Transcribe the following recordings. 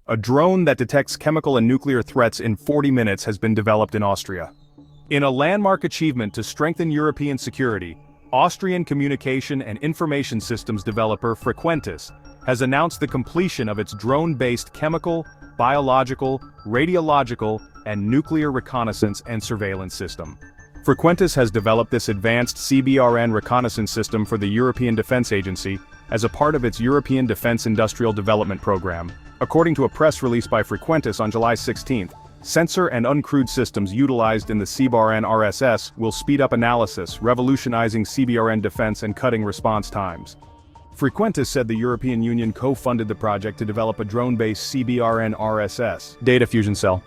A drone that detects chemical and nuclear threats in 40 minutes has been developed in Austria. In a landmark achievement to strengthen European security, Austrian communication and information systems developer Frequentis has announced the completion of its drone-based chemical, biological, radiological, and nuclear reconnaissance and surveillance system. Frequentis has developed this advanced CBRN reconnaissance system for the European Defence Agency as a part of its European Defence Industrial Development Program. According to a press release by Frequentis on July 16, sensor and uncrewed systems utilized in the CBRN-RSS will speed up analysis, revolutionizing CBRN defense and cutting response times. Frequentis said the European Union co-funded the project to develop a drone-based CBRN-RSS data fusion cell.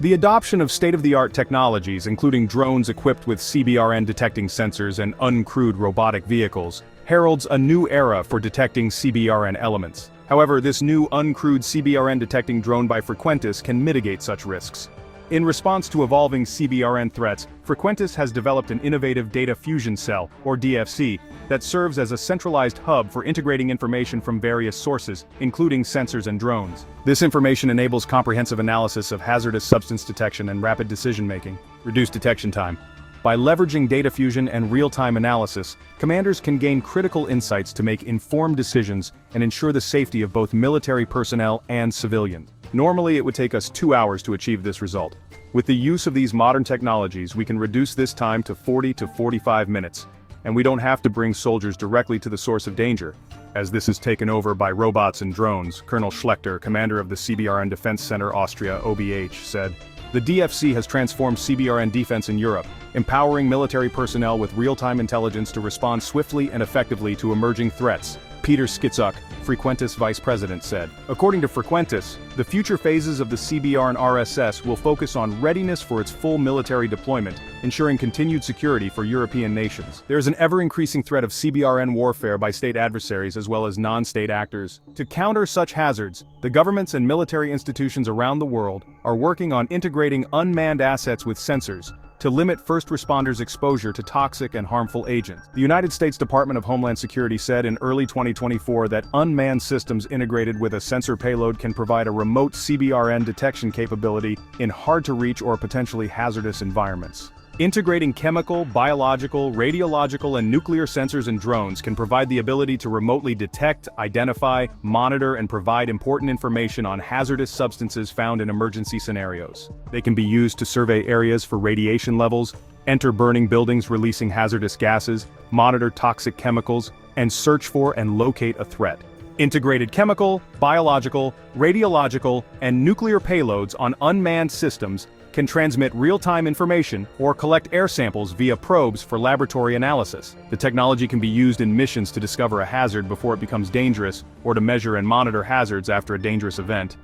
The adoption of state-of-the-art technologies, including drones equipped with CBRN detecting sensors and uncrewed robotic vehicles, heralds a new era for detecting CBRN elements. However, this new uncrewed CBRN detecting drone by Frequentis can mitigate such risks. In response to evolving CBRN threats, Frequentis has developed an innovative data fusion cell, or DFC, that serves as a centralized hub for integrating information from various sources, including sensors and drones. This information enables comprehensive analysis of hazardous substance detection and rapid decision-making, reduced detection time. By leveraging data fusion and real-time analysis, commanders can gain critical insights to make informed decisions and ensure the safety of both military personnel and civilians. Normally it would take us 2 hours to achieve this result. With the use of these modern technologies, we can reduce this time to 40 to 45 minutes, and we don't have to bring soldiers directly to the source of danger, as this is taken over by robots and drones, Colonel Schlechter, commander of the CBRN Defense Center Austria OBH, said. The DFC has transformed CBRN defense in Europe, empowering military personnel with real-time intelligence to respond swiftly and effectively to emerging threats, Peter Skitzuk, Frequentis vice president, said. According to Frequentis, the future phases of the CBRN-RSS will focus on readiness for its full military deployment, ensuring continued security for European nations. There is an ever-increasing threat of CBRN warfare by state adversaries as well as non-state actors. To counter such hazards, the governments and military institutions around the world are working on integrating unmanned assets with sensors, to limit first responders' exposure to toxic and harmful agents. The United States Department of Homeland Security said in early 2024 that unmanned systems integrated with a sensor payload can provide a remote CBRN detection capability in hard-to-reach or potentially hazardous environments. Integrating chemical, biological, radiological, and nuclear sensors and drones can provide the ability to remotely detect, identify, monitor, and provide important information on hazardous substances found in emergency scenarios. They can be used to survey areas for radiation levels, enter burning buildings releasing hazardous gases, monitor toxic chemicals, and search for and locate a threat. Integrated chemical, biological, radiological, and nuclear payloads on unmanned systems can transmit real-time information or collect air samples via probes for laboratory analysis. The technology can be used in missions to discover a hazard before it becomes dangerous or to measure and monitor hazards after a dangerous event.